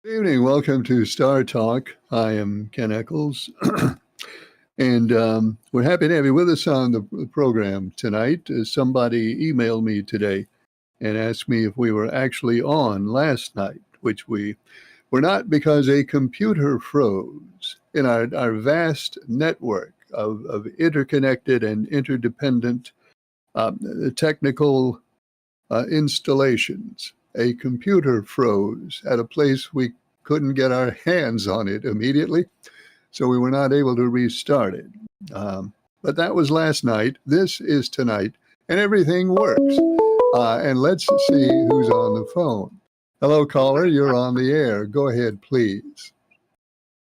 Good evening. Welcome to Star Talk. I am Ken Eccles, and we're happy to have you with us on the program tonight. Somebody emailed me today and asked me if we were actually on last night, which we were not because a computer froze in our vast network of interconnected and interdependent technical installations. A computer froze at a place we couldn't get our hands on it immediately, so we were not able to restart it. But that was last night. This is tonight, and everything works. And let's see who's on the phone. Hello, caller. You're on the air. Go ahead, please.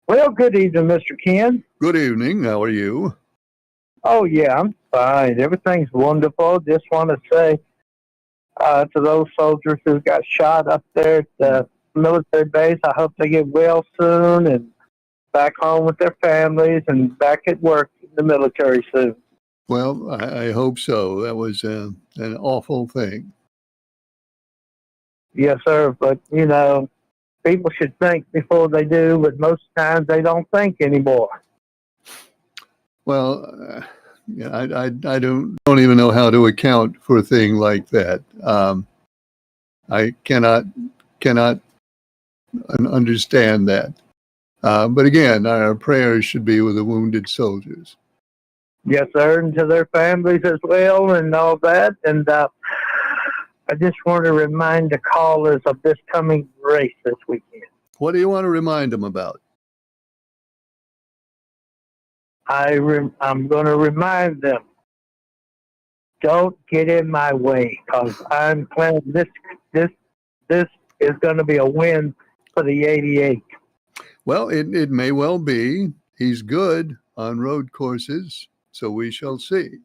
Well, good evening, Mr. Ken. Good evening. How are you? Oh, yeah, I'm fine. Everything's wonderful. Just want to say to those soldiers who got shot up there at the military base, I hope they get well soon and back home with their families and back at work in the military soon. Well, I hope so. That was an awful thing. Yes, sir. But, people should think before they do, but most times they don't think anymore. Well, yeah, I don't even know how to account for a thing like that. I cannot understand that. But again, our prayers should be with the wounded soldiers. Yes, sir, and to their families as well and all that. And I just want to remind the callers of this coming race this weekend. What do you want to remind them about? I'm going to remind them, don't get in my way, because I'm glad this is going to be a win for the 88. Well, it may well be. He's good on road courses, so we shall see.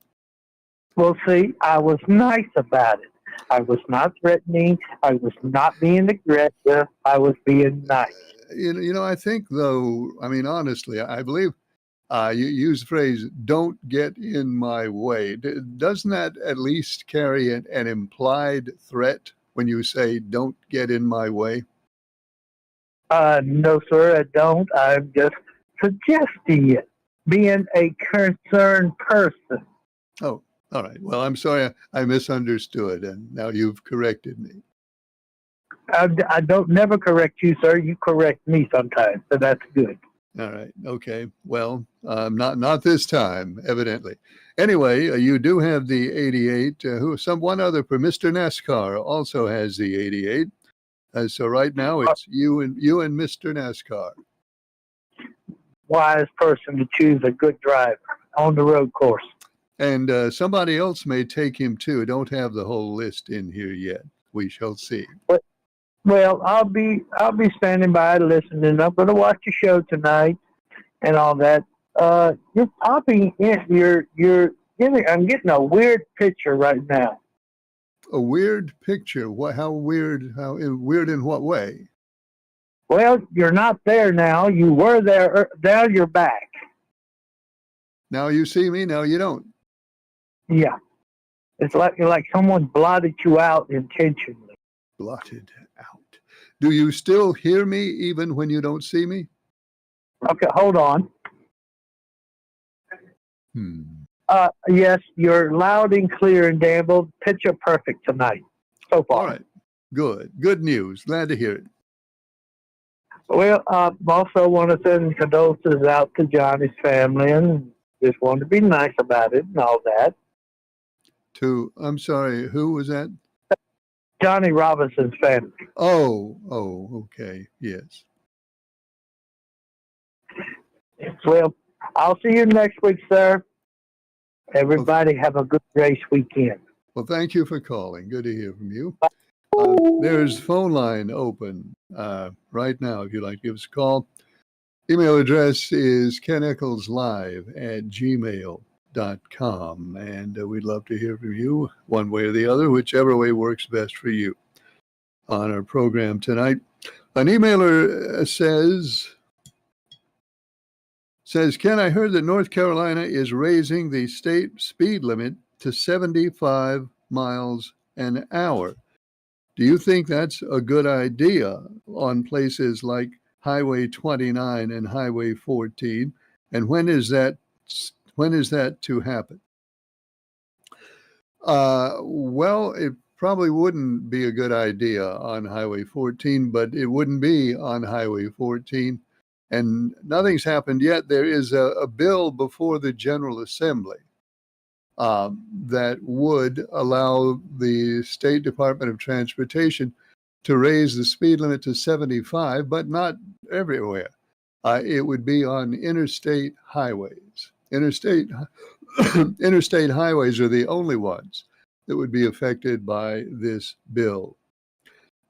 We'll see. I was nice about it. I was not threatening. I was not being aggressive. I was being nice. I think, though, honestly, I believe you use the phrase, don't get in my way. Doesn't that at least carry an implied threat when you say, don't get in my way? No, sir, I don't. I'm just suggesting it, being a concerned person. Oh, all right. Well, I'm sorry I misunderstood, and now you've corrected me. I don't never correct you, sir. You correct me sometimes, so that's good. All right. Okay. Well, not this time, evidently. Anyway, you do have the 88. One other, Mr. NASCAR also has the 88. So right now it's you and Mr. NASCAR. Wise person to choose a good driver on the road course. And somebody else may take him too. I don't have the whole list in here yet. We shall see. Well, I'll be standing by listening. I'm going to watch the show tonight and all that. You're popping in. I'm getting a weird picture right now. A weird picture? What? How weird? How weird in what way? Well, you're not there now. You were there. Now you're back. Now you see me. Now you don't. Yeah, it's like someone blotted you out intentionally. Blotted out. Do you still hear me even when you don't see me? Okay, hold on. Yes, you're loud and clear and Danville. Picture perfect tonight so far. All right. Good news. Glad to hear it. Well, I also want to send condolences out to Johnny's family and just want to be nice about it and all that. I'm sorry, who was that? Johnny Robinson's family. Oh, okay, yes. Well, I'll see you next week, sir. Everybody have a good race weekend. Well, thank you for calling. Good to hear from you. There's phone line open right now if you'd like to give us a call. Email address is keneckleslive@gmail.com, and we'd love to hear from you one way or the other, whichever way works best for you on our program tonight. An emailer says, Ken, I heard that North Carolina is raising the state speed limit to 75 miles an hour. Do you think that's a good idea on places like Highway 29 and Highway 14? And when is that to happen? Well, it probably wouldn't be a good idea on Highway 14, but it wouldn't be on Highway 14. And nothing's happened yet. There is a bill before the General Assembly that would allow the State Department of Transportation to raise the speed limit to 75, but not everywhere. It would be on interstate highways. Interstate highways are the only ones that would be affected by this bill.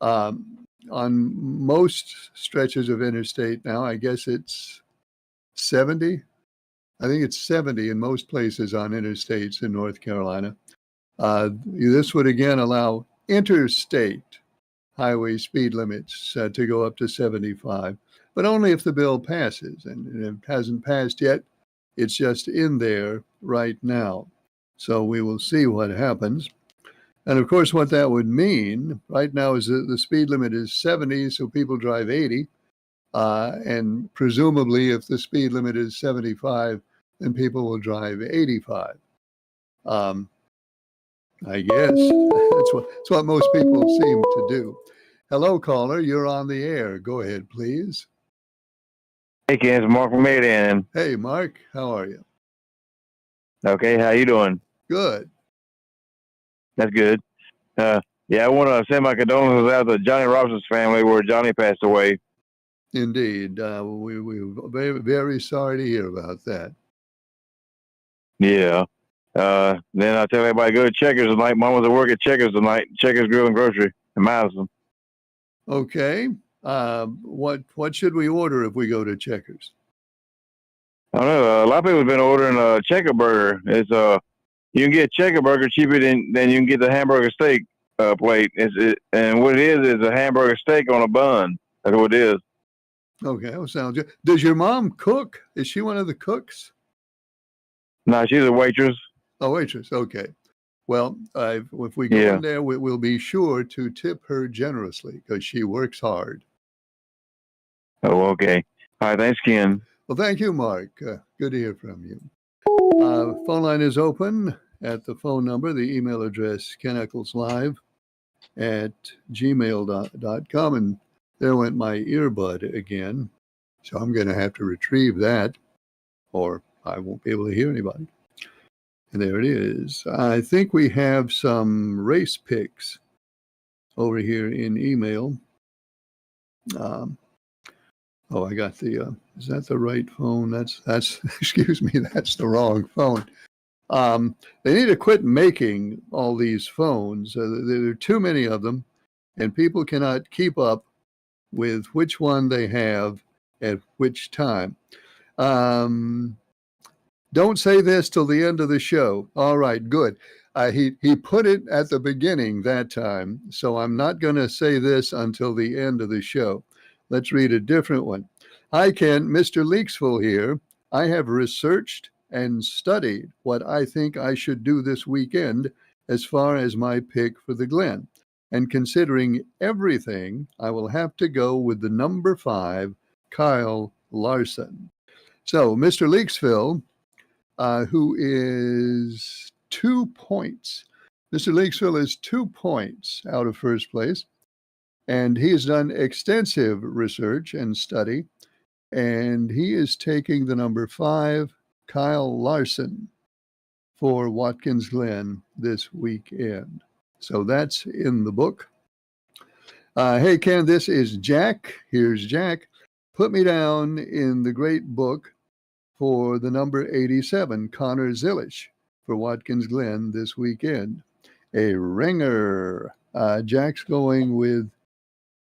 On most stretches of interstate now, I guess it's 70. I think it's 70 in most places on interstates in North Carolina. This would again allow interstate highway speed limits to go up to 75, but only if the bill passes. And it hasn't passed yet. It's just in there right now. So we will see what happens. And of course, what that would mean right now is that the speed limit is 70, so people drive 80. And presumably, if the speed limit is 75, then people will drive 85. I guess that's what most people seem to do. Hello, caller. You're on the air. Go ahead, please. Hey, Ken, it's Mark from Maridan. Hey, Mark. How are you? Okay, how you doing? Good. That's good. Yeah, I want to send my condolences out to Johnny Robinson's family where Johnny passed away. Indeed. We're very, very sorry to hear about that. Yeah. Then I tell everybody go to Checkers tonight. Mom was at work at Checkers tonight. Checkers Grill and Grocery in Madison. Okay. What should we order if we go to Checkers? I don't know. A lot of people have been ordering a Checker Burger. It's you can get Checker Burger cheaper than you can get the hamburger steak plate. And what it is a hamburger steak on a bun. That's what it is. Okay, that sounds good. Does your mom cook? Is she one of the cooks? No, she's a waitress. Oh, waitress. Okay. Well, if we go in there, we'll be sure to tip her generously because she works hard. Oh, okay. All right. Thanks, Ken. Well, thank you, Mark. Good to hear from you. Phone line is open at the phone number, the email address, keneckleslive@gmail.com. And there went my earbud again. So I'm going to have to retrieve that or I won't be able to hear anybody. And there it is. I think we have some race picks over here in email. I got the, is that the right phone? That's, excuse me, that's the wrong phone. They need to quit making all these phones. There are too many of them, and people cannot keep up with which one they have at which time. Don't say this till the end of the show. All right, good. He put it at the beginning that time, so I'm not going to say this until the end of the show. Let's read a different one. Hi, Ken. Mr. Leaksville here. I have researched and studied what I think I should do this weekend as far as my pick for the Glen. And considering everything, I will have to go with the number 5, Kyle Larson. So, Mr. Leaksville, who is 2 points. Mr. Leaksville is 2 points out of first place. And he has done extensive research and study. And he is taking the number 5, Kyle Larson, for Watkins Glen this weekend. So that's in the book. Hey, Ken, this is Jack. Here's Jack. Put me down in the great book for the number 87, Connor Zilish, for Watkins Glen this weekend. A ringer. Jack's going with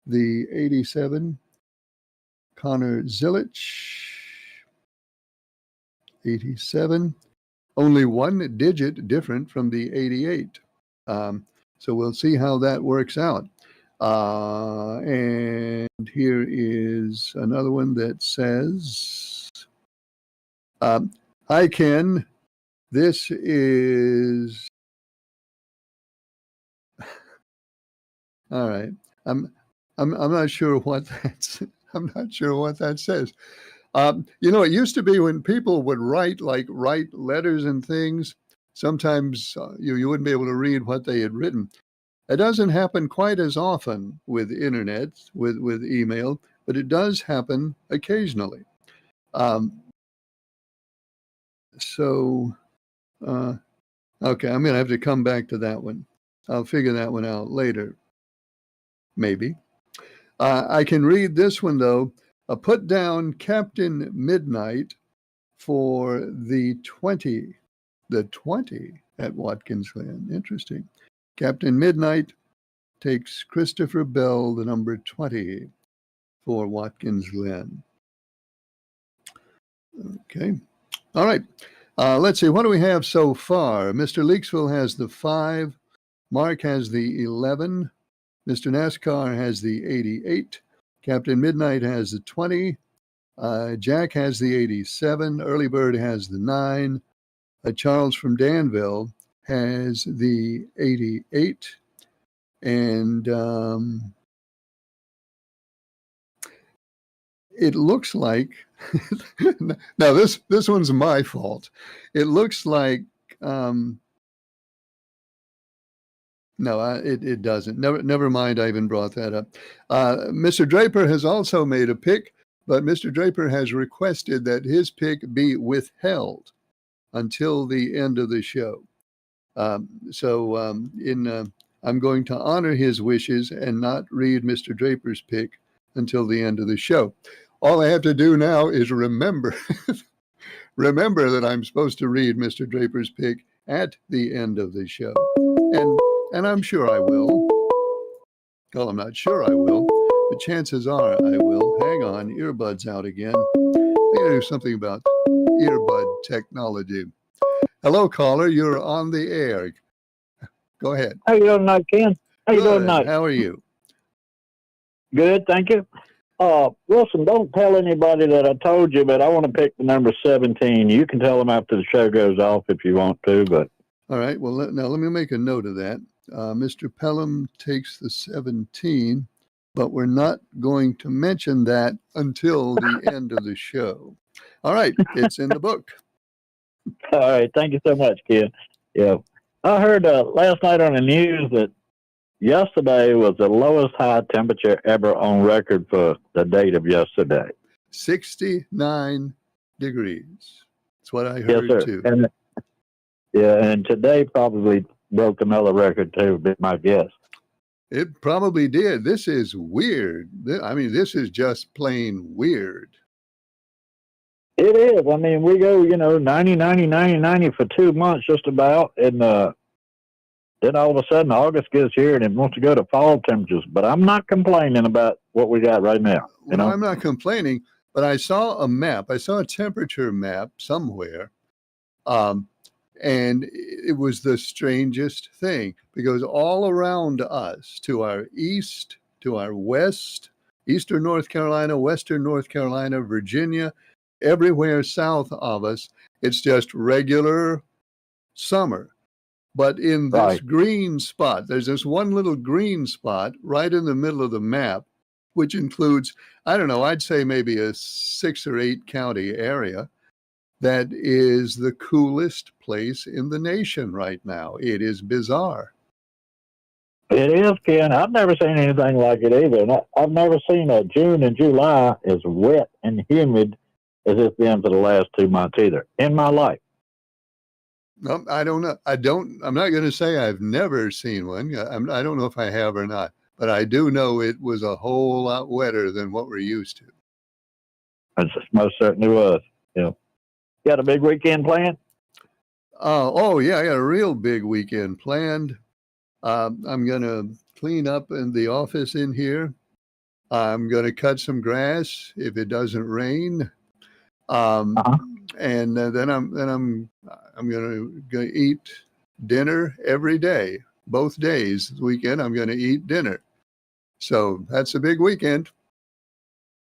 the 87, Connor Zilish. 87. Only one digit different from the 88. So we'll see how that works out. And here is another one that says, hi, Ken. This is, All right. I'm not sure what that's. I'm not sure what that says. It used to be when people would write letters and things. Sometimes you wouldn't be able to read what they had written. It doesn't happen quite as often with internet, with email, but it does happen occasionally. Um, so, okay, I'm going to have to come back to that one. I'll figure that one out later, maybe. I can read this one, though. Put down Captain Midnight for the 20 at Watkins Glen. Interesting. Captain Midnight takes Christopher Bell, the number 20 for Watkins Glen. Okay. All right. Let's see. What do we have so far? Mr. Leaksville has the 5. Mark has the 11. Mr. NASCAR has the 88. Captain Midnight has the 20. Jack has the 87. Early Bird has the 9. Charles from Danville has the 88. And it looks like, now this one's my fault. It looks like, no, it doesn't. Never mind, I even brought that up. Mr. Draper has also made a pick, but Mr. Draper has requested that his pick be withheld until the end of the show. I'm going to honor his wishes and not read Mr. Draper's pick until the end of the show. All I have to do now is remember that I'm supposed to read Mr. Draper's pick at the end of the show. And I'm sure I will. Well, I'm not sure I will, but chances are I will. Hang on, earbuds out again. I gotta do something about earbud technology. Hello, caller. You're on the air. Go ahead. How you doing tonight, Ken? How you doing tonight? How are you? Good, thank you. Wilson, don't tell anybody that I told you, but I want to pick the number 17. You can tell them after the show goes off if you want to, but... All right. Well, now let me make a note of that. Mr. Pelham takes the 17, but we're not going to mention that until the end of the show. All right. It's in the book. All right. Thank you so much, Ken. Yeah. I heard last night on the news that yesterday was the lowest high temperature ever on record for the date of yesterday. 69 degrees. That's what I heard, yes, sir. too. And today probably broke another record, too, would be my guess. It probably did. This is weird. I mean, this is just plain weird. It is. I mean, we go, 90, 90, 90, 90 for 2 months just about, and then all of a sudden August gets here and it wants to go to fall temperatures. But I'm not complaining about what we got right now. Well, I'm not complaining, but I saw a map. I saw a temperature map somewhere, and it was the strangest thing because all around us, to our east, to our west, eastern North Carolina, western North Carolina, Virginia, everywhere south of us, it's just regular summer. But in this green spot, there's this one little green spot right in the middle of the map, which includes, I don't know, I'd say maybe a 6 or 8 county area that is the coolest place in the nation right now. It is bizarre. It is, Ken. I've never seen anything like it either. And I've never seen a June and July as wet and humid as it's been for the last 2 months either in my life. No, I don't know. I'm not going to say I've never seen one. I don't know if I have or not, but I do know it was a whole lot wetter than what we're used to. It most certainly was. Yeah. You got a big weekend planned? Oh yeah, I got a real big weekend planned. I'm going to clean up in the office in here. I'm going to cut some grass if it doesn't rain. And then I'm going to eat dinner every day, both days. This weekend, I'm going to eat dinner. So that's a big weekend.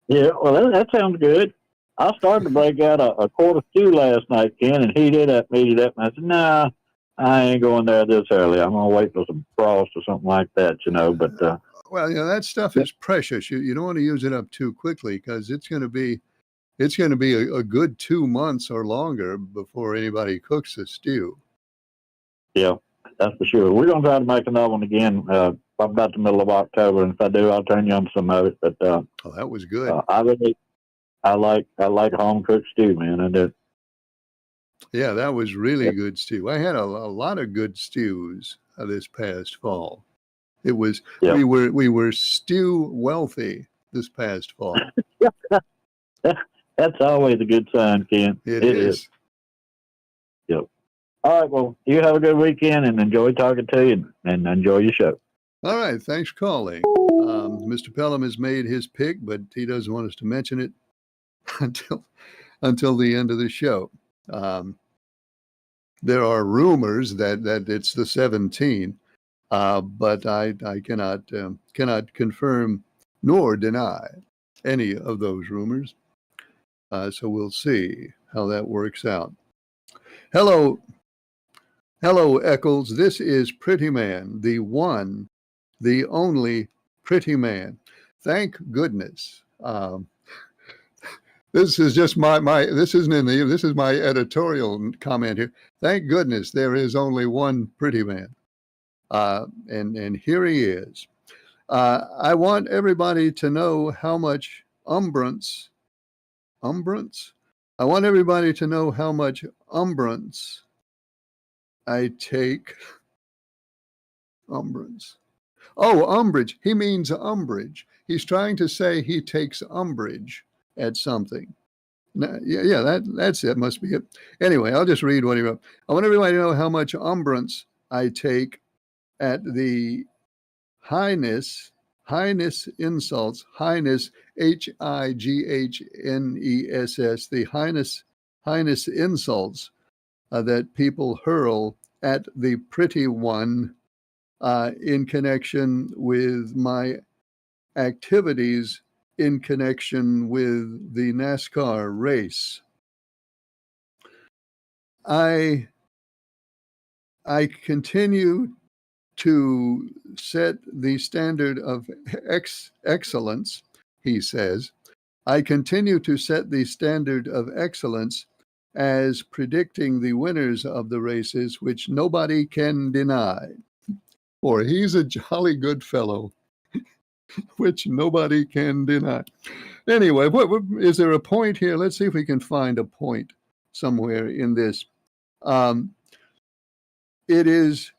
Yeah, well, that sounds good. I started to break out a quart of stew last night, Ken, and heated up. And I said, nah, I ain't going there this early. I'm going to wait for some frost or something like that, But Well, that stuff is precious. You don't want to use it up too quickly because it's going to be a good 2 months or longer before anybody cooks a stew. Yeah, that's for sure. We're gonna try to make another one again. About the middle of October, and if I do, I'll turn you on some of it. But Oh, that was good. I like home cooked stew, man. I do. Yeah, that was really Yep. good stew. I had a lot of good stews this past fall. It was Yep. we were stew wealthy this past fall. That's always a good sign, Ken. It is. Yep. All right. Well, you have a good weekend and enjoy talking to you and enjoy your show. All right, thanks for calling. Mr. Pelham has made his pick, but he doesn't want us to mention it until the end of the show. There are rumors that it's the 17, but I cannot confirm nor deny any of those rumors. So we'll see how that works out. Hello, Eccles. This is Pretty Man, the one, the only Pretty Man. Thank goodness. This is just this is my editorial comment here. Thank goodness there is only one Pretty Man. And here he is. I want everybody to know how much umbrance. I want everybody to know how much umbrance I take. Umbrance. Oh, umbrage. He means umbrage. He's trying to say he takes umbrage at something. Yeah, that's it. Must be it. Anyway, I'll just read what he wrote. I want everybody to know how much umbrance I take at the highness insults, highness, HIGHNESS, the highness insults that people hurl at the pretty one in connection with my activities in connection with the NASCAR race. I continue to set the standard of excellence, he says. I continue to set the standard of excellence as predicting the winners of the races, which nobody can deny. For he's a jolly good fellow, which nobody can deny. Anyway, is there a point here? Let's see if we can find a point somewhere in this. It is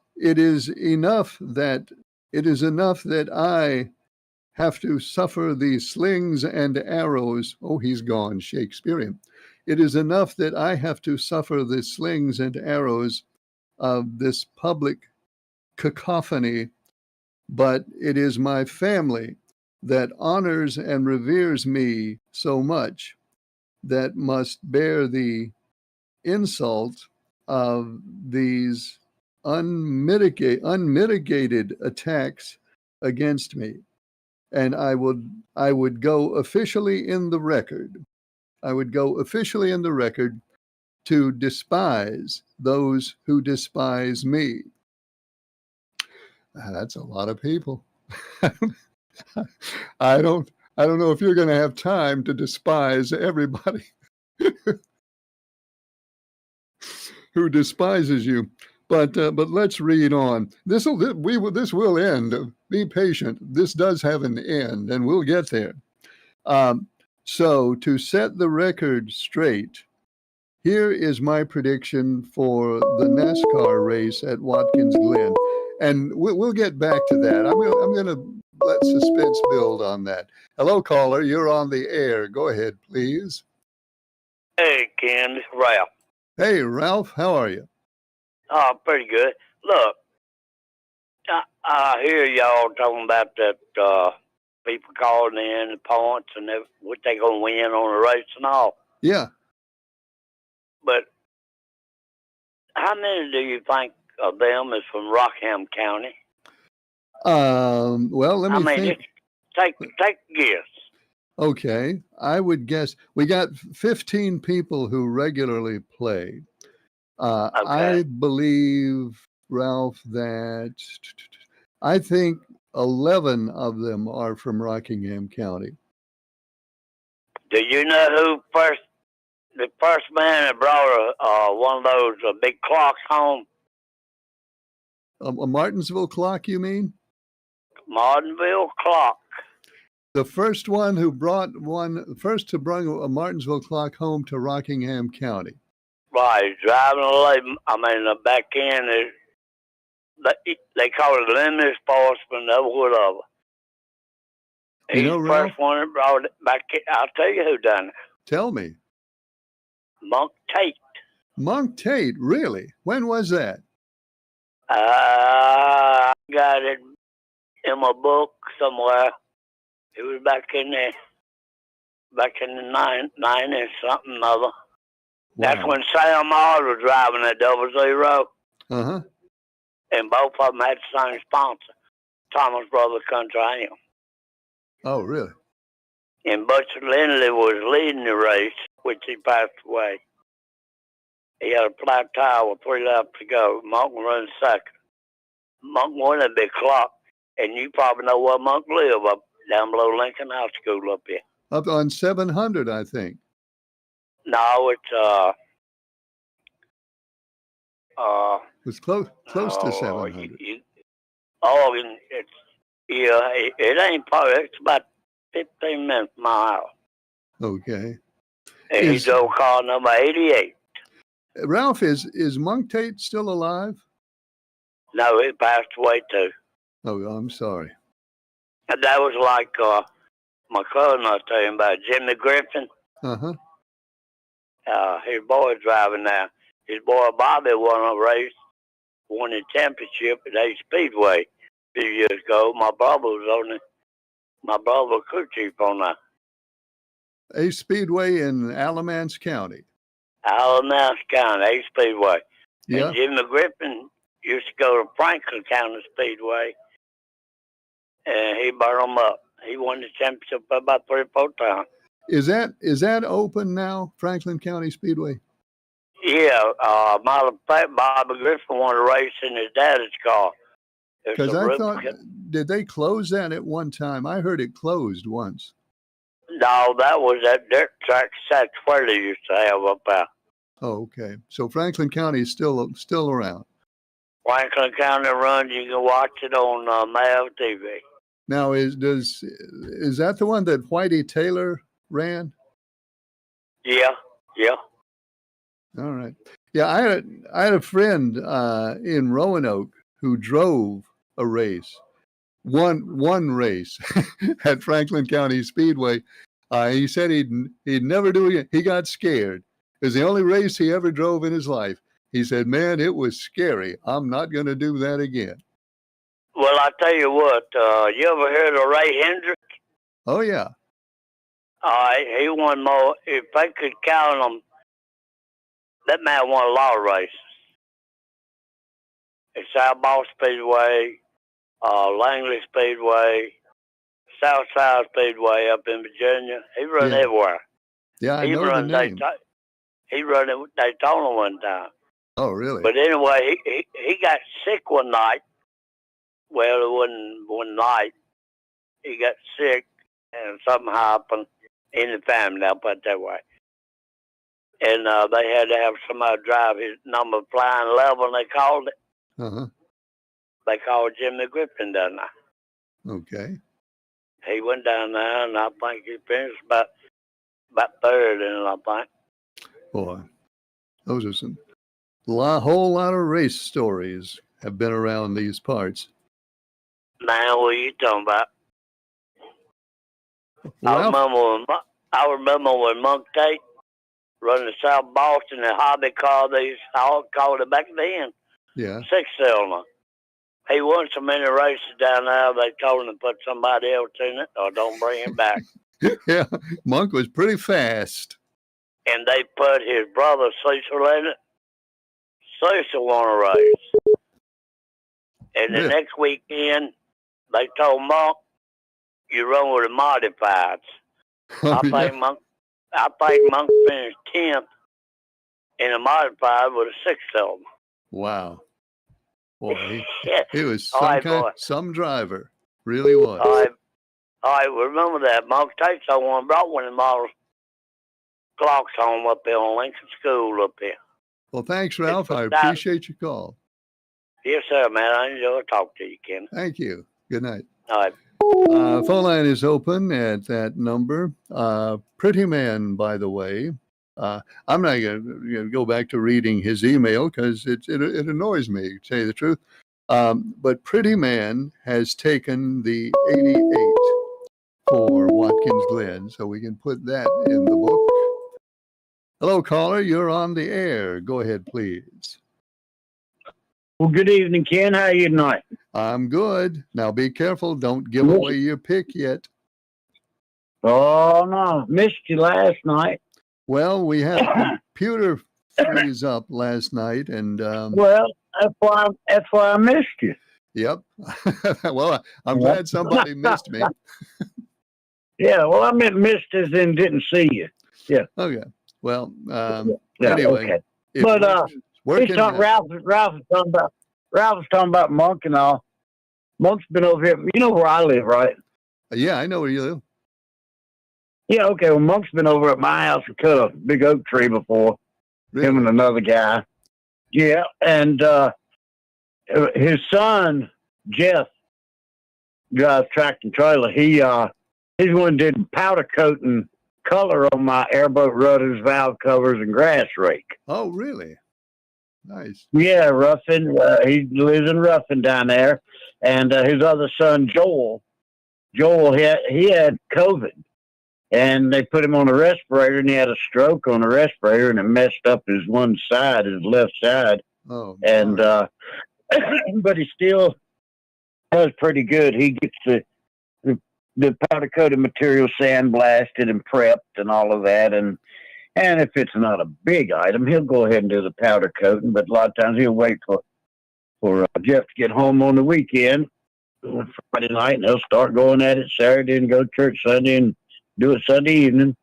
enough that I have to suffer the slings and arrows. Oh, he's gone Shakespearean. It is enough that I have to suffer the slings and arrows of this public cacophony, but it is my family that honors and reveres me so much that must bear the insult of these unmitigated attacks against me. And I would go officially in the record. I would go officially in the record to despise those who despise me. That's a lot of people. I don't know if you're going to have time to despise everybody who despises you. But let's read on. This will end. Be patient. This does have an end, and we'll get there. So to set the record straight, here is my prediction for the NASCAR race at Watkins Glen, and we'll get back to that. I'm going to let suspense build on that. Hello, caller. You're on the air. Go ahead, please. Hey, Ken, this is Ralph. Hey, Ralph. How are you? Oh, pretty good. Look, I hear y'all talking about that people calling in the points and what they going to win on the race and all. Yeah. But how many do you think of them is from Rockham County? Well, let me think. Take a guess. Okay, I would guess we got 15 people who regularly play. I believe, Ralph, that I think 11 of them are from Rockingham County. Do you know who the first man that brought one of those big clocks home? A Martinsville clock, you mean? Martinville clock. The first one who brought one, first to bring a Martinsville clock home to Rockingham County. Right, driving away. I mean, the back end is they call it limited sportsman or whatever. You He's know, the Ralph? first one that brought it back. I'll tell you who done it. Tell me. Monk Tate. Monk Tate, really? When was that? I got it in my book somewhere. It was back in the nine and something other. That's Wow. when Sam Hall was driving that 00, Uh-huh. and both of them had the same sponsor, Thomas Brothers Country Am. Oh, really? And Butcher Lindley was leading the race, which he passed away. He had a flat tire with 3 laps to go. Monk run second. Monk won a big clock, and you probably know where Monk live up down below Lincoln High School up here. Up on 700, I think. No, it's It was close to oh, 700. it ain't probably. It's about 15 minutes from my house. Okay. And he Is- drove car number 88. Ralph, is Monk Tate still alive? No, he passed away too. Oh, I'm sorry. And that was like my cousin I was telling you about, Jimmy Griffin. Uh-huh. His boy driving now. His boy Bobby won a race, won the championship at A Speedway a few years ago. My brother was crew chief on that. A Speedway in Alamance County. Alamance County, A Speedway. Yeah. And Jimmy Griffin used to go to Franklin County Speedway, and he burned them up. He won the championship about 3 or 4 times. Is that open now, Franklin County Speedway? Yeah, matter of fact, Bobby Griffin won a race in his daddy's car. It's Because a I thought, Rubicon. did they close that at one time? I heard it closed once. No, that was that dirt track Seth Twirly used to have up there. Oh, okay. So Franklin County is still around. Franklin County runs, you can watch it on Mav TV. Now, is that the one that Whitey Taylor ran? Yeah. All right. Yeah, I had a friend in Roanoke who drove a race, one race at Franklin County Speedway. He said he'd never do it again. He got scared. It was the only race he ever drove in his life. He said, "Man, it was scary. I'm not going to do that again." Well, I tell you what, you ever heard of Ray Hendrick? Oh yeah. He won more. If I could count them, that man won a lot of races. At South Ball Speedway, Langley Speedway, Southside Speedway up in Virginia. He run Yeah. everywhere. Yeah, I He know the run name. He run at Daytona one time. Oh, really? But anyway, he got sick one night. Well, it wasn't one night. He got sick, and something happened in the family. I'll put it that way. And they had to have somebody drive his number flying level, and they called it. Uh-huh. They called Jimmy Griffin down there. Okay. He went down there, and I think he finished about third in it, I think. Boy, those are whole lot of race stories have been around these parts. Now, what are you talking about? Ralph, I remember when Monk Tate running the South Boston, the hobby car, they all called it back then, yeah. 6-cylinder. He won so many races down there, they told him to put somebody else in it or don't bring him back. Yeah, Monk was pretty fast. And they put his brother Cecil in it. Cecil won a race. And the Yeah. next weekend, they told Monk, you run with the modifieds. Oh, I think Monk finished 10th in a modified with a 6-cylinder. Wow. Boy, Yeah. he was All right, boy. some driver. Really was. I remember that. Monk Tate someone brought one of the model clocks home up there on Lincoln School up there. Well, thanks, Ralph. I That- appreciate your call. Yes, sir, man. I enjoy talking to you, Ken. Thank you. Good night. All right. Phone line is open at that number. Pretty Man, by the way. I'm not going to go back to reading his email because it annoys me, to tell you the truth. But Pretty Man has taken the 88 for Watkins Glen, so we can put that in the book. Hello, caller. You're on the air. Go ahead, please. Well, good evening, Ken. How are you tonight? I'm good. Now be careful. Don't give away your pick yet. Oh, no. Missed you last night. Well, we had a computer freeze up last night, and Well, that's why I missed you. yep. Well, I'm glad somebody missed me. Yeah, well, I meant missed as in didn't see you. Okay. Well, Yeah, anyway, okay. it But, worked- working He's talking, now. Ralph was talking about Monk and all. Monk's been over here. You know where I live, right? Yeah, I know where you live. Yeah, okay. Well, Monk's been over at my house and cut a big oak tree before. Really? Him and another guy. Yeah, and his son Jeff drives tractor and trailer. He's the one who did powder coating color on my airboat rudders, valve covers, and grass rake. Oh, really? Nice. Yeah, Ruffin. He lives in Ruffin down there, and his other son Joel. He had COVID, and they put him on a respirator, and he had a stroke on the respirator, and it messed up his one side, his left side. Oh, And darn. but he still does pretty good. He gets the powder coated material sandblasted and prepped and all of that, and if it's not a big item, he'll go ahead and do the powder coating. But a lot of times he'll wait for Jeff to get home on the weekend, Friday night, and they'll start going at it Saturday and go to church Sunday and do it Sunday evening.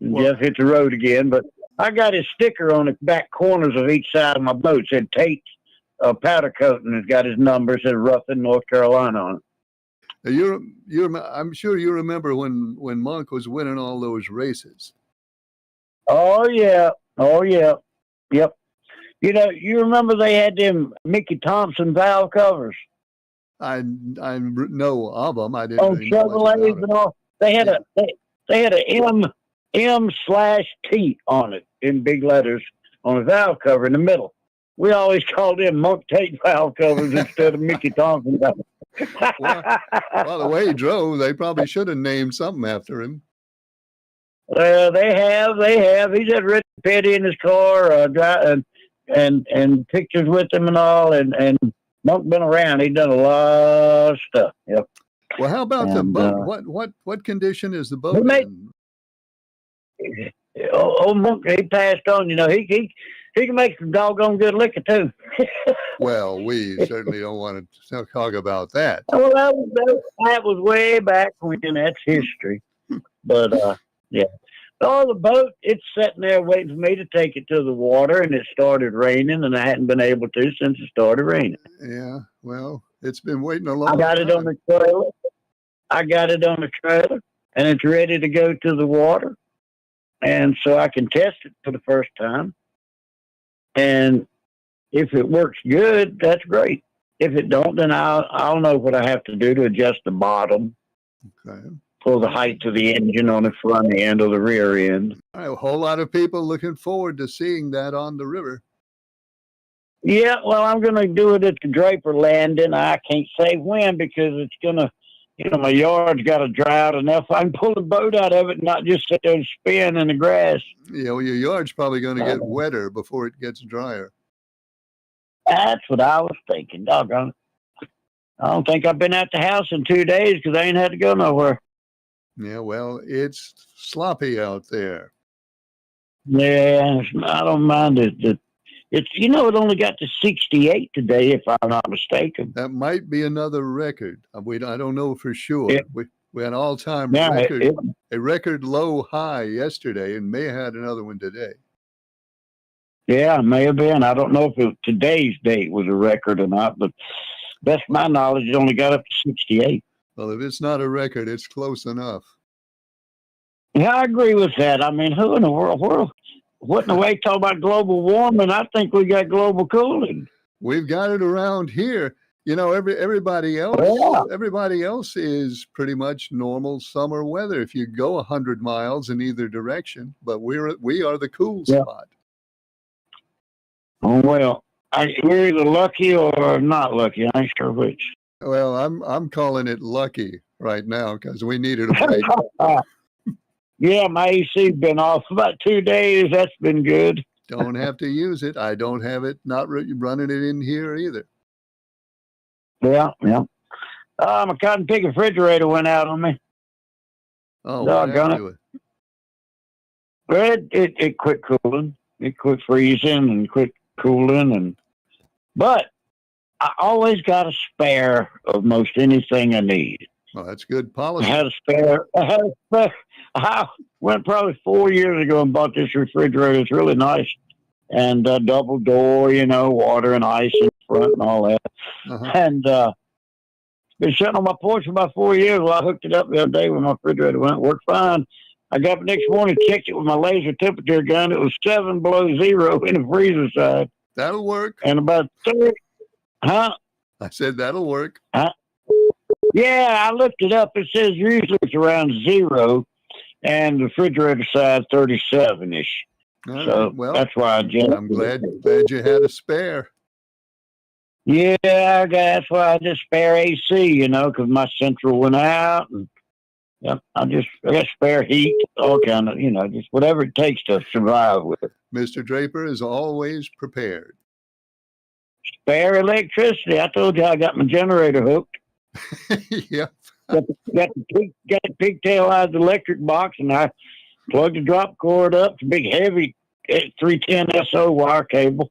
And Well- Jeff hits the road again. But I got his sticker on the back corners of each side of my boat. It said Tate's powder coating. It's got his number. It said Ruffin, North Carolina on it. I'm sure you remember when Monk was winning all those races. Oh yeah. Yep. You know, you remember they had them Mickey Thompson valve covers I know of them. I didn't on really know much Chevrolets about and all. They had a M/T on it in big letters on a valve cover in the middle. We always called them Monk Tate valve covers instead of Mickey Thompson valve. Well, the way he drove, they probably should have named something after him. They have. He's had Richard Petty in his car, and pictures with him and all. And Monk been around. He's done a lot of stuff. Yep. Well, how about the And, boat? What condition is the boat made- in? Old Monk, he passed on. You know, he can make some doggone good liquor too. Well, we certainly don't want to talk about that. Well, that was way back when. That's history. But yeah. Oh, the boat, it's sitting there waiting for me to take it to the water, and it started raining, and I hadn't been able to since it started raining. Yeah, well, it's been waiting a long I time. got it on the trailer. And it's ready to go to the water. And so I can test it for the first time. And if it works good, that's great. If it don't, then I'll know what I have to do to adjust the bottom Okay. or the height of the engine on the front end or the rear end. All right, a whole lot of people looking forward to seeing that on the river. Yeah, well, I'm going to do it at the Draper Landing. I can't say when because it's going to, my yard's got to dry out enough. I can pull the boat out of it and not just sit there and spin in the grass. Your yard's probably going to get wetter before it gets drier. That's what I was thinking. Doggone it. I don't think I've been at the house in 2 days because I ain't had to go nowhere. Yeah, well, it's sloppy out there. Yeah, I don't mind it. It's it only got to 68 today, if I'm not mistaken. That might be another record. I don't know for sure. Yeah. We had an all-time Yeah, record, a record low high yesterday, and may have had another one today. Yeah, it may have been. I don't know if today's date was a record or not, but best of my knowledge, it only got up to 68. Well, if it's not a record, it's close enough. Yeah, I agree with that. I mean, who in the world? What in the way talk about global warming? I think we got global cooling. We've got it around here. You know, everybody else, Yeah. everybody else is pretty much normal summer weather if you go 100 miles in either direction. But we are the cool Yeah. spot. Oh, well, we're either lucky or not lucky. I ain't sure which. Well, I'm calling it lucky right now because we needed a break. Yeah, my AC's been off about 2 days. That's been good. Don't have to use it. I don't have it not running it in here either. Yeah. My cotton pig refrigerator went out on me. Oh, what Doggone happened to it? Well, it quit cooling. It quit freezing and quit cooling. But I always got a spare of most anything I need. Well, that's good I policy. had a spare. I went probably 4 years ago and bought this refrigerator. It's really nice. And double door, water and ice in front and all that. Uh-huh. And been sitting on my porch for about 4 years. Well, I hooked it up the other day when my refrigerator went. It worked fine. I got up the next morning, checked it with my laser temperature gun. It was 7 below zero in the freezer side. That'll work. And about 30, I said that'll work. Yeah, I looked it up. It says usually it's around zero, and the refrigerator side 37-ish. All So right. Well, that's why I just. I'm glad you had a spare. Yeah, that's why I just spare AC, because my central went out, and yep, I got spare heat, all kind of, just whatever it takes to survive with it. Mr. Draper is always prepared. Spare electricity. I told you I got my generator hooked. Yep. Got the pigtailized electric box, and I plugged the drop cord up. It's a big, heavy 310 SO wire cable.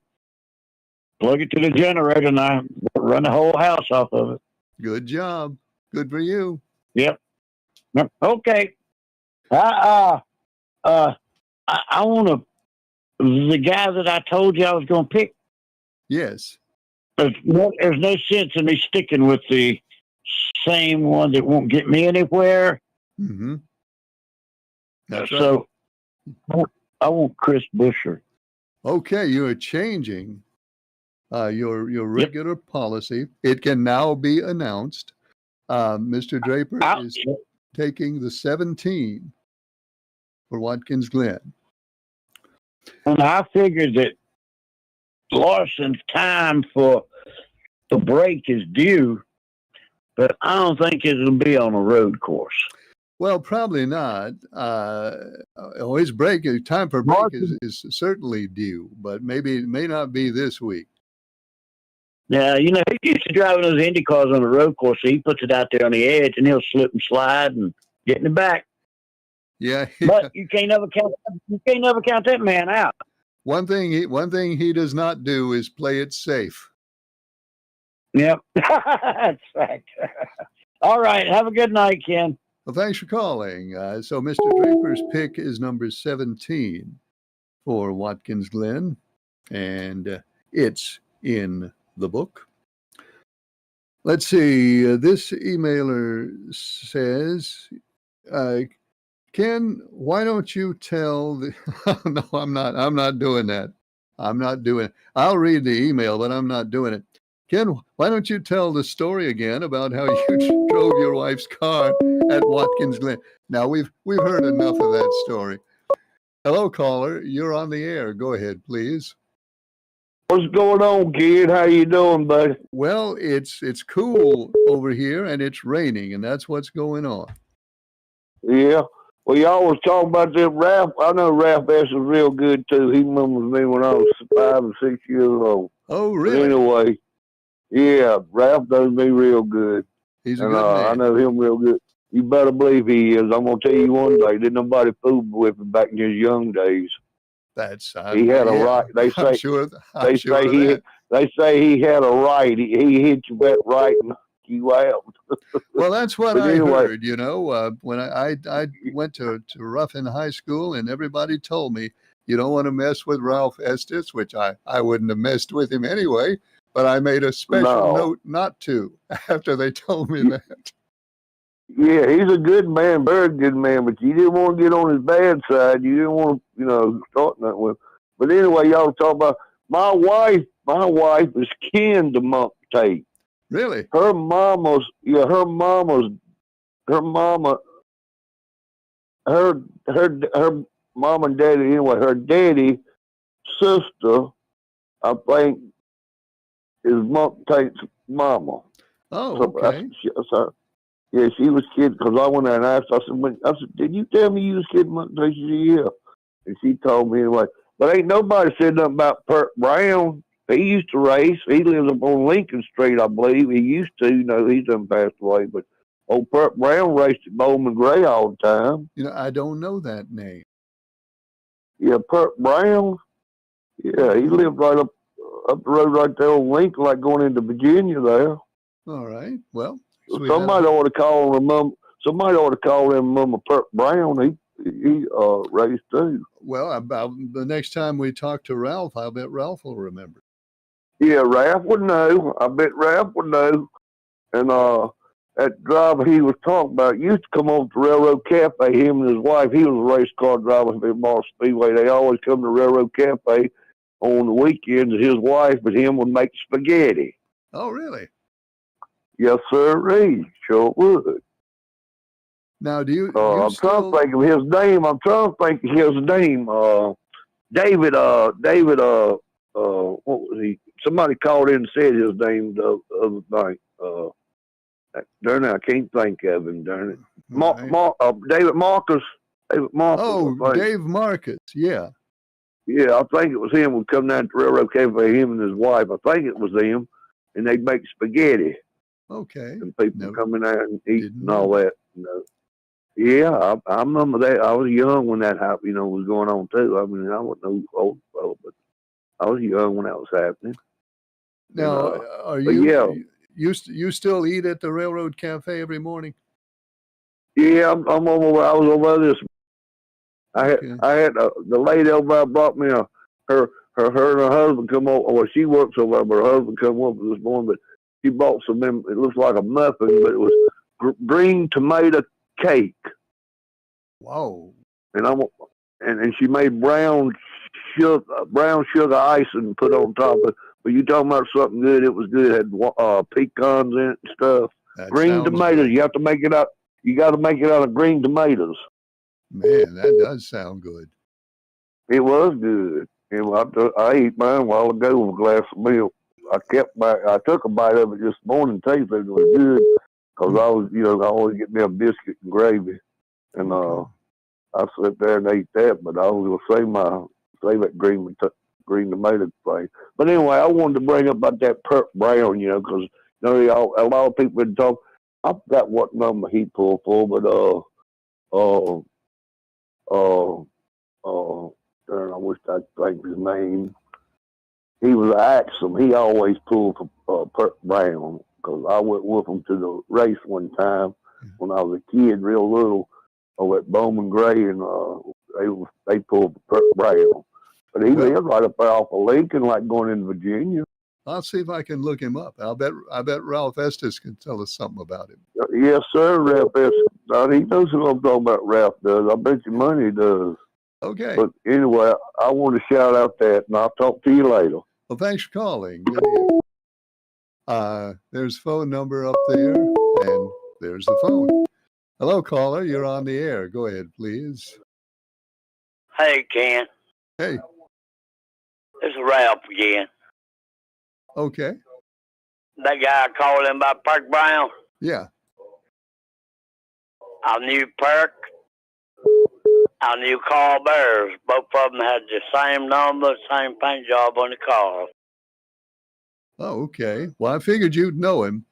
Plug it to the generator, and I run the whole house off of it. Good job. Good for you. Yep. Okay. I want to. The guy that I told you I was going to pick. Yes. There's no sense in me sticking with the same one that won't get me anywhere. Mm-hmm. That's right. So I want Chris Busher. Okay, you are changing your regular policy. It can now be announced. Mr. Draper is taking the 17 for Watkins Glen. And I figured that Larson's time for the break is due, but I don't think it'll be on a road course. Well, probably not. His time for break is certainly due, but it may not be this week. Yeah, he used to drive those Indy cars on the road course. So he puts it out there on the edge, and he'll slip and slide and get in the back. Yeah, but you can't never count that man out. One thing he does not do is play it safe. Yep, that's right. All right, have a good night, Ken. Well, thanks for calling. So Mr. Draper's pick is number 17 for Watkins Glen, and it's in the book. Let's see. This emailer says, Ken, why don't you tell the... No, I'm not doing that. I'm not doing it. I'll read the email, but I'm not doing it. Ken, why don't you tell the story again about how you drove your wife's car at Watkins Glen? Now, we've heard enough of that story. Hello, caller. You're on the air. Go ahead, please. What's going on, kid? How you doing, buddy? Well, it's cool over here, and it's raining, and that's what's going on. Yeah. Well, y'all was talking about that Ralph. I know Ralph S. is real good, too. He remembers me when I was 5 or 6 years old. Oh, really? But anyway, yeah, Ralph knows me real good. He's a good man. I know him real good. You better believe he is. I'm going to tell you one day, didn't nobody fool with him back in his young days. He had a right. They say they say he had a right. He hit you that right and knocked you out. Well, that's what I anyway, heard. When I went to Ruffin High School, and everybody told me you don't want to mess with Ralph Estes, which I wouldn't have messed with him anyway. But I made a special note not to after they told me that. Yeah, he's a good man, very good man, but you didn't want to get on his bad side. You didn't want to, start nothing with him. But anyway, y'all talk about my wife. My wife is kin to Monk Tate. Really? Her mama, her mama, her mom and daddy. Anyway, her daddy sister, I think, is Monk Tate's mama. Oh, So okay. yeah, she was kid because I went there and asked. I said, did you tell me you was kid Monk Tate? She said, yeah, and she told me anyway. But ain't nobody said nothing about Pert Brown. He used to race. He lives up on Lincoln Street, I believe. He used to. He's done passed away. But old Pert Brown raced at Bowman Gray all the time. I don't know that name. Yeah, Pert Brown. Yeah, he lived right up the road right there on Lincoln, like going into Virginia there. All right. Well, Somebody ought to call him Somebody ought to call him Mama Pert Brown. He raced too. Well, about the next time we talk to Ralph, I bet Ralph will remember. Yeah, Ralph would know. I bet Ralph would know. And that driver he was talking about used to come over to Railroad Cafe. Him and his wife, he was a race car driver at Mall Speedway. They always come to Railroad Cafe on the weekends. His wife and him would make spaghetti. Oh, really? Yes, sir. He sure would. Now, do you? I'm trying to think of his name. David. What was he? Somebody called in and said his name the other night. Darn it, I can't think of him. Darn it. David Marcus. David Marcus. Oh, Dave Marcus. Yeah. Yeah, I think it was him who come down to Railroad Cafe, him and his wife. I think it was them, and they'd make spaghetti. Okay. And people come in there and eat and all that. Yeah, I remember that. I was young when that happened, was going on too. I mean, I wasn't no old fellow, but I was young when that was happening. Now, are you? You still eat at the Railroad Cafe every morning? Yeah, I'm over. I was over this. I had the lady over there brought me her and her husband come over. Well, she works over there, but her husband come over this morning. But she bought some. It looks like a muffin, but it was green tomato cake. Wow. And she made brown sugar ice and put on top of it. But you talking about something good? It was good. It had pecans in it and stuff. Green tomatoes. Good. You have to make it out. You got to make it out of green tomatoes. Man, that does sound good. It was good. I ate mine a while ago with a glass of milk. I took a bite of it this morning. Tasted it was good because I was, I always get me a biscuit and gravy, and I sat there and ate that. But I was gonna save that green tomato thing. But anyway, I wanted to bring up about that Pert Brown, because a lot of people had talked. I forgot what number he pulled for, but I wish I could think his name. He was Axum. He always pulled for Pert Brown because I went with him to the race one time when I was a kid, real little, over at Bowman Gray, and they pulled for Pert Brown. But he lived right up there off of Lincoln, like going into Virginia. I'll see if I can look him up. I bet Ralph Estes can tell us something about him. Yes, sir, Ralph Estes. He knows what I'm talking about. Ralph does. I bet you money he does. Okay. But anyway, I want to shout out that, and I'll talk to you later. Well, thanks for calling. There's a phone number up there, and there's the phone. Hello, caller. You're on the air. Go ahead, please. Hey, Ken. Hey. This is Ralph again. Okay. That guy called him about Perk Brown. Yeah. I knew Perk. I knew Carl Bears. Both of them had the same number, same paint job on the car. Oh, okay. Well, I figured you'd know him.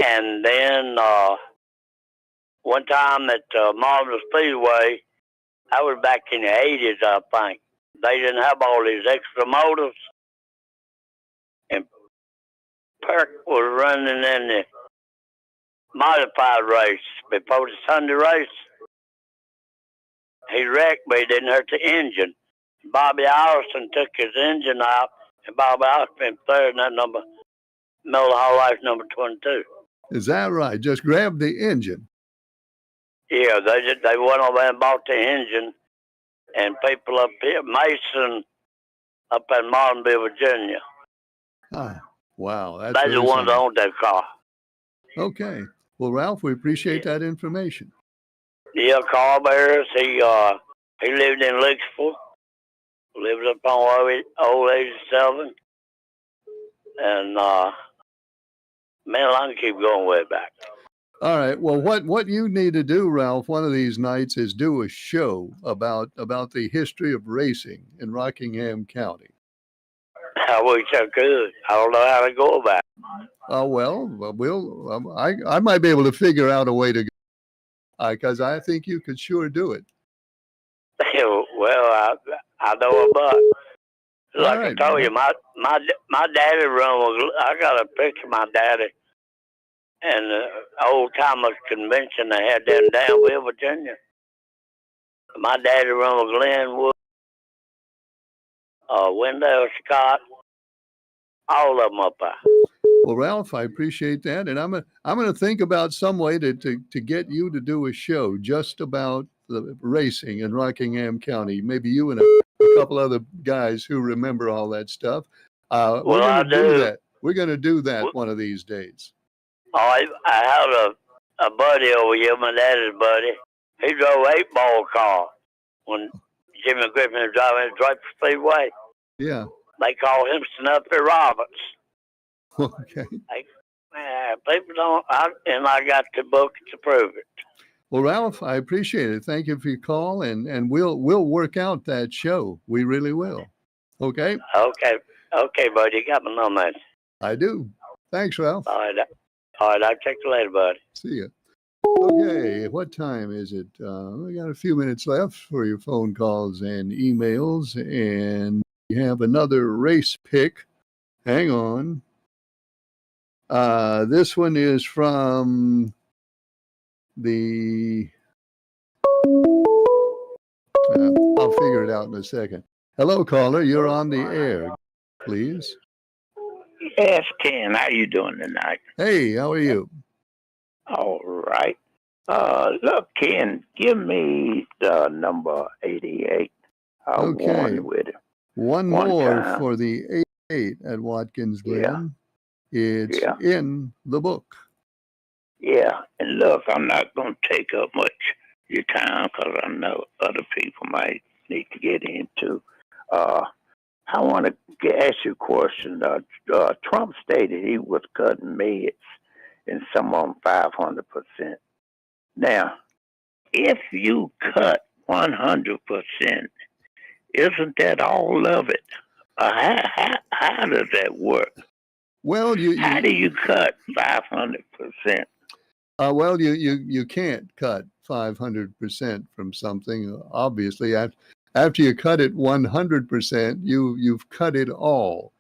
And then one time at Marble Speedway, I was back in the 80s, I think. They didn't have all these extra motors. And Perk was running in the modified race before the Sunday race. He wrecked, but he didn't hurt the engine. Bobby Allison took his engine out, and Bobby Allison been third in that number, Miller Hall Life number 22. Is that right? Just grabbed the engine. Yeah, they went over and bought the engine, and people up here, Mason, up in Martinville, Virginia, Ah, wow, that's they the really ones that something. owned that car. Okay. Well, Ralph, we appreciate that information. Yeah, Carl Bears. He lived in Licksville, lived up on old 87, and man, I can keep going way back. All right. Well, what you need to do, Ralph, one of these nights is do a show about the history of racing in Rockingham County. I wish I could. I don't know how to go about I might be able to figure out a way to go because I think you could sure do it. it. Well, I know about. Like All right. I told you, my daddy I got a picture of my daddy and the old timers convention they had there in Danville, Virginia. My daddy run with Glenwood, Wendell Scott, all of them up there. Well, Ralph, I appreciate that, and I'm gonna think about some way to get you to do a show just about the racing in Rockingham County. Maybe you and a couple other guys who remember all that stuff. We're Well, I gonna do do. that. We're gonna do that one of these days. I had a buddy over here, my daddy's buddy. He drove 8-ball car when Jimmy Griffin was driving the Draper Speedway. Yeah. They called him Snuffy Roberts. Okay. People don't, and I got the book to prove it. Well, Ralph, I appreciate it. Thank you for your call, and we'll work out that show. We really will. Okay. Okay, buddy. You got my number. I do. Thanks, Ralph. All right. I'll check you later, buddy. See you. Okay, what time is it? We got a few minutes left for your phone calls and emails, and we have another race pick. Hang on. This one is from the. I'll figure it out in a second. Hello, caller. You're on the air. Please. Yes, Ken. How you doing tonight? Hey, how are you? All right. Look, Ken, give me the number 88. I won with it. One more time. For the 88 at Watkins Glen. It's in the book. Yeah, and look, I'm not going to take up much of your time because I know other people might need to get into. I want to ask you a question. Trump stated he was cutting meds and some of them 500%. Now, if you cut 100%, isn't that all of it? How does that work? Well, how do you cut 500%? Well, you can't cut 500% from something. Obviously, after you cut it 100%, you've cut it all.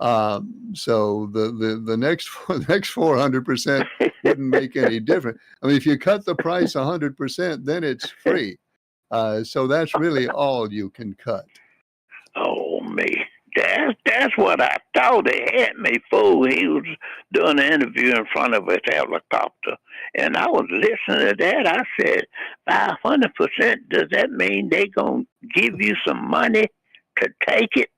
So the next 400% wouldn't make any difference. I mean, if you cut the price 100%, then it's free. So that's really all you can cut. Oh, me. That's what I thought. They had me fooled. He was doing an interview in front of his helicopter, and I was listening to that. I said, 500%, does that mean they going to give you some money to take it?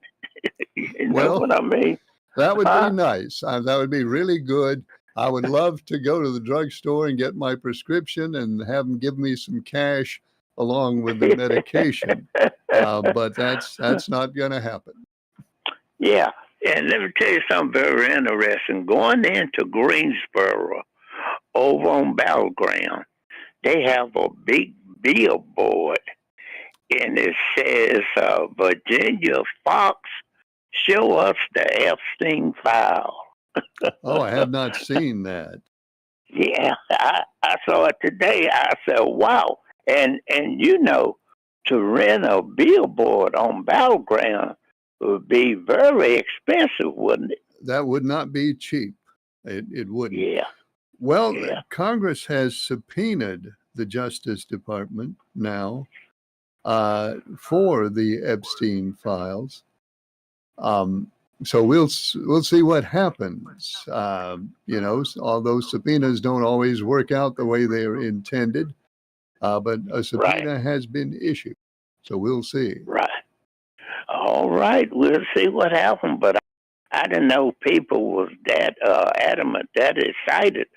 You know what I mean? That would be nice. That would be really good. I would love to go to the drugstore and get my prescription and have them give me some cash along with the medication. But that's not going to happen. Yeah, and let me tell you something very interesting. Going into Greensboro, over on Battleground, they have a big billboard, and it says, Virginia Fox, show us the Epstein file. Oh, I have not seen that. Yeah, I saw it today. I said, wow. And you know, to rent a billboard on Battleground would be very expensive, wouldn't it? That would not be cheap. It wouldn't. Yeah. Well, Congress has subpoenaed the Justice Department now for the Epstein files. So we'll see what happens. You know, all those subpoenas don't always work out the way they're intended. But a subpoena has been issued, so we'll see. Right. All right. We'll see what happens. But I didn't know people was that adamant, that excited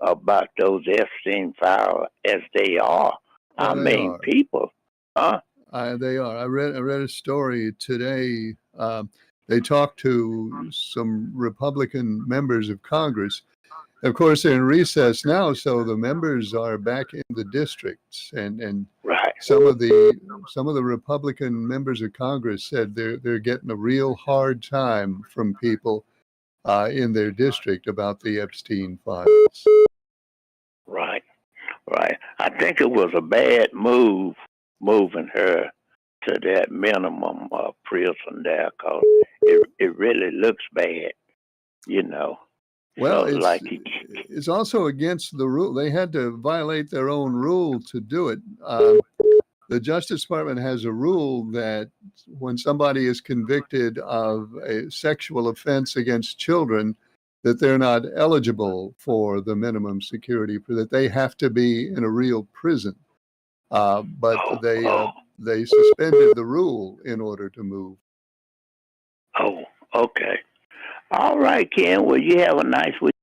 about those Epstein files as they are. Well, I they mean, are. people, huh? They are. I read a story today. They talked to some Republican members of Congress. Of course, they're in recess now, so the members are back in the districts, and Right. some of the Republican members of Congress said they're getting a real hard time from people in their district about the Epstein files. Right. Right. I think it was a bad move moving her to that minimum prison there, 'cause it really looks bad, you know. Well, So like it's also against the rule. They had to violate their own rule to do it. The Justice Department has a rule that when somebody is convicted of a sexual offense against children, that they're not eligible for the minimum security, that they have to be in a real prison. But they suspended the rule in order to move. Oh, okay. All right, Ken. Well, you have a nice week.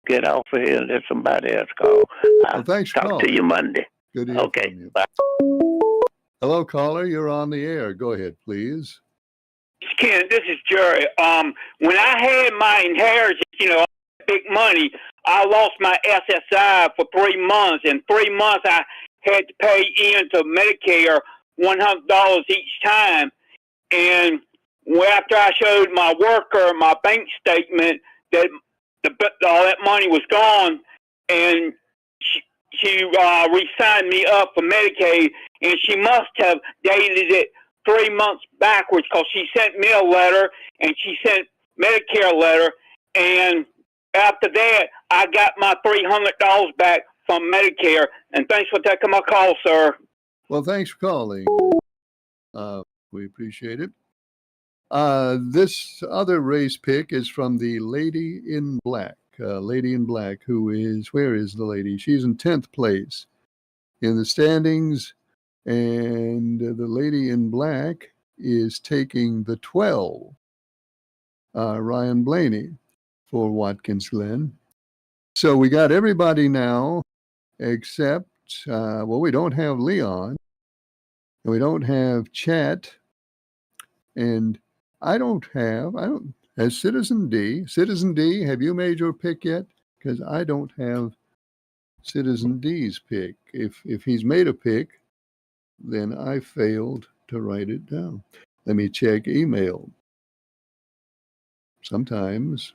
Get off of here and let somebody else call. Well, thanks for Talk calling. to you Monday. Good to hear Okay. from you. Bye. Hello, caller. You're on the air. Go ahead, please. Ken, this is Jerry. When I had my inheritance, big money, I lost my SSI for 3 months. In 3 months, I had to pay into Medicare $100 each time. And after I showed my worker my bank statement that all that money was gone, and she re-signed me up for Medicaid, and she must have dated it 3 months backwards, because she sent me a letter and she sent Medicare a letter, and after that I got my $300 back from Medicare. And thanks for taking my call, sir. Well, thanks for calling. We appreciate it. This other race pick is from the Lady in Black. Lady in Black, where is the lady? She's in 10th place in the standings. And the Lady in Black is taking the 12, Ryan Blaney for Watkins Glen. So we got everybody now except, we don't have Leon, and we don't have Chat, and has Citizen D. Citizen D, have you made your pick yet? Because I don't have Citizen D's pick. If he's made a pick, then I failed to write it down. Let me check email. Sometimes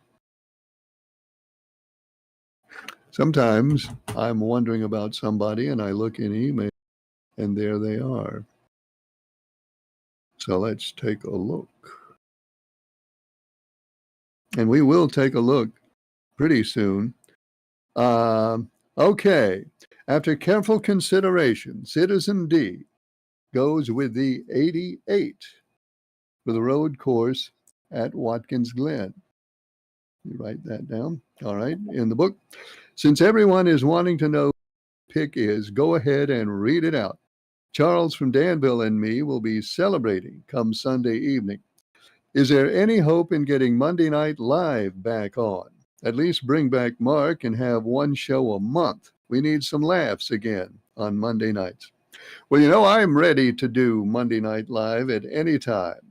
I'm wondering about somebody and I look in email and there they are. So let's take a look. And we will take a look pretty soon. Okay. After careful consideration, Citizen D goes with the 88 for the road course at Watkins Glen. You write that down. All right. In the book. Since everyone is wanting to know what the pick is, go ahead and read it out. Charles from Danville and me will be celebrating come Sunday evening. Is there any hope in getting Monday Night Live back on? At least bring back Mark and have one show a month. We need some laughs again on Monday nights. Well, I'm ready to do Monday Night Live at any time.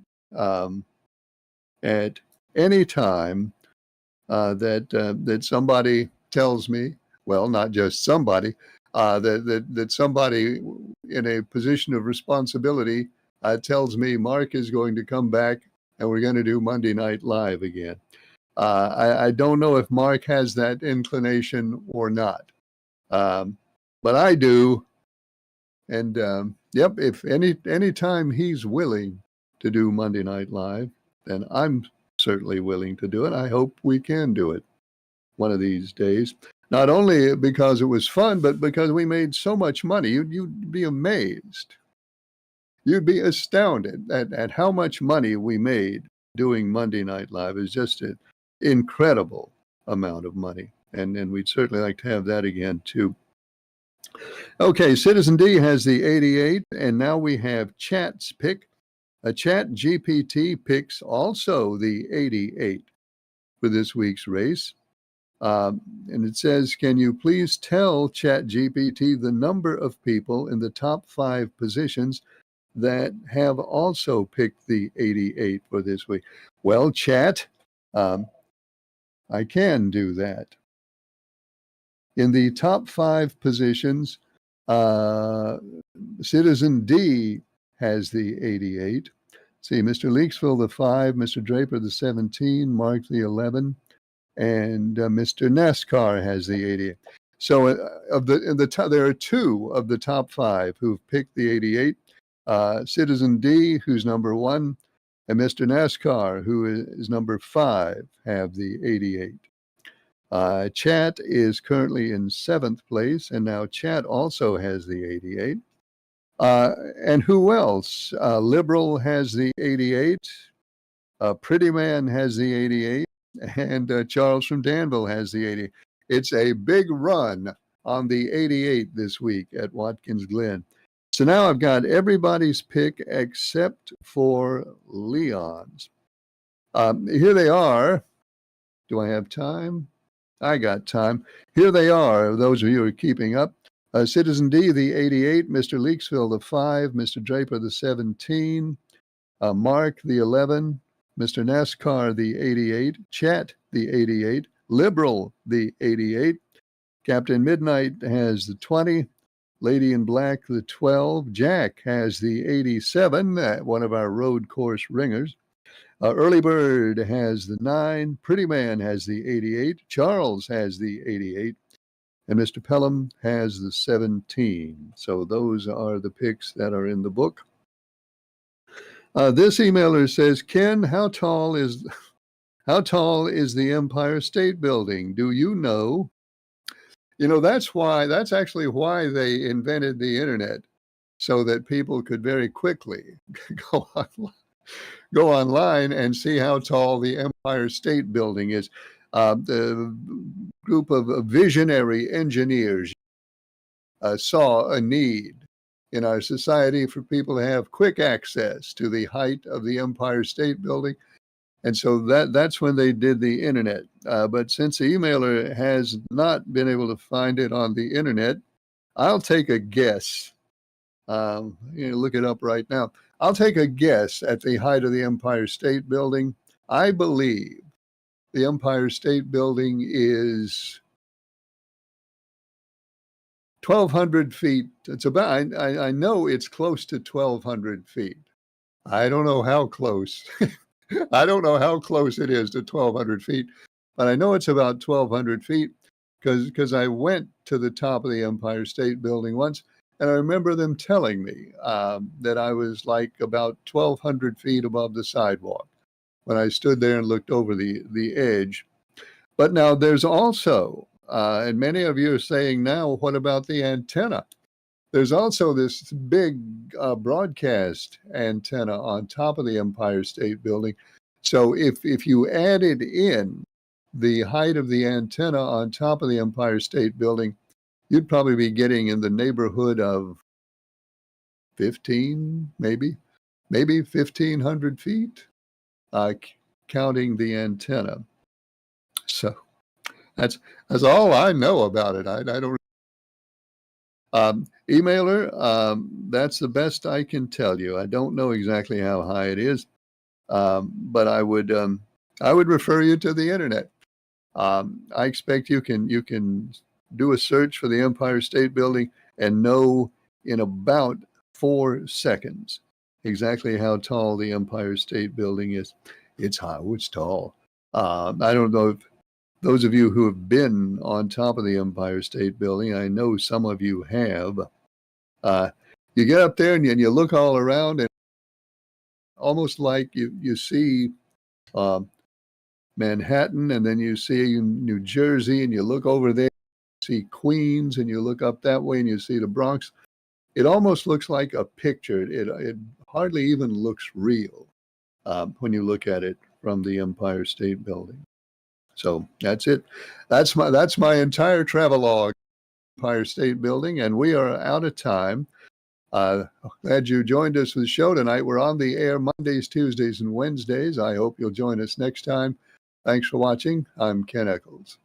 At any time that somebody tells me, well, not just somebody, that somebody in a position of responsibility tells me Mark is going to come back and we're going to do Monday Night Live again. I don't know if Mark has that inclination or not, but I do. And if any time he's willing to do Monday Night Live, then I'm certainly willing to do it. I hope we can do it one of these days. Not only because it was fun, but because we made so much money. You'd be amazed. You'd be astounded at how much money we made doing Monday Night Live. It's just an incredible amount of money. And we'd certainly like to have that again, too. Okay, Citizen D has the 88, and now we have Chat's pick. A Chat GPT picks also the 88 for this week's race. And it says, can you please tell ChatGPT the number of people in the top 5 positions that have also picked the 88 for this week? Well, Chat, I can do that. In the top 5 positions, Citizen D has the 88. See, Mr. Leaksville the 5, Mr. Draper the 17, Mark the 11, and Mr. NASCAR has the 88. So there are 2 of the top 5 who've picked the 88. Citizen D, who's number 1, and Mr. NASCAR, who is number 5, have the 88. Chat is currently in 7th place, and now Chat also has the 88. And who else? Liberal has the 88. Pretty Man has the 88. And Charles from Danville has the 80. It's a big run on the 88 this week at Watkins Glen. So now I've got everybody's pick except for Leon's. Here they are. Do I have time? I got time. Here they are, those of you who are keeping up. Citizen D, the 88. Mr. Leaksville, the 5. Mr. Draper, the 17. Mark, the 11. Mr. NASCAR, the 88, Chat, the 88, Liberal, the 88, Captain Midnight has the 20, Lady in Black, the 12, Jack has the 87, one of our road course ringers, Early Bird has the 9, Pretty Man has the 88, Charles has the 88, and Mr. Pelham has the 17. So those are the picks that are in the book. This emailer says, Ken, how tall is the Empire State Building? Do you know? You know, that's actually why they invented the internet, so that people could very quickly go online and see how tall the Empire State Building is. The group of visionary engineers saw a need in our society for people to have quick access to the height of the Empire State Building. And so that's when they did the internet. But since the emailer has not been able to find it on the internet, I'll take a guess. Look it up right now. I'll take a guess at the height of the Empire State Building. I believe the Empire State Building is 1,200 feet. It's about, I know it's close to 1,200 feet. I don't know how close. I don't know how close it is to 1,200 feet, but I know it's about 1,200 feet because I went to the top of the Empire State Building once, and I remember them telling me that I was like about 1,200 feet above the sidewalk when I stood there and looked over the edge. But now there's also, and many of you are saying now, what about the antenna? There's also this big broadcast antenna on top of the Empire State Building. So if you added in the height of the antenna on top of the Empire State Building, you'd probably be getting in the neighborhood of 15, maybe 1,500 feet, counting the antenna. So that's all I know about it. I don't. Emailer, that's the best I can tell you. I don't know exactly how high it is, but I would refer you to the internet. I expect you can do a search for the Empire State Building and know in about 4 seconds exactly how tall the Empire State Building is. It's high. It's tall. I don't know if those of you who have been on top of the Empire State Building, I know some of you have. You get up there and you look all around, and almost like you see Manhattan, and then you see New Jersey, and you look over there, you see Queens, and you look up that way, and you see the Bronx. It almost looks like a picture. It hardly even looks real when you look at it from the Empire State Building. So that's it. That's my entire travelogue Empire State Building, and we are out of time. Glad you joined us for the show tonight. We're on the air Mondays, Tuesdays, and Wednesdays. I hope you'll join us next time. Thanks for watching. I'm Ken Eccles.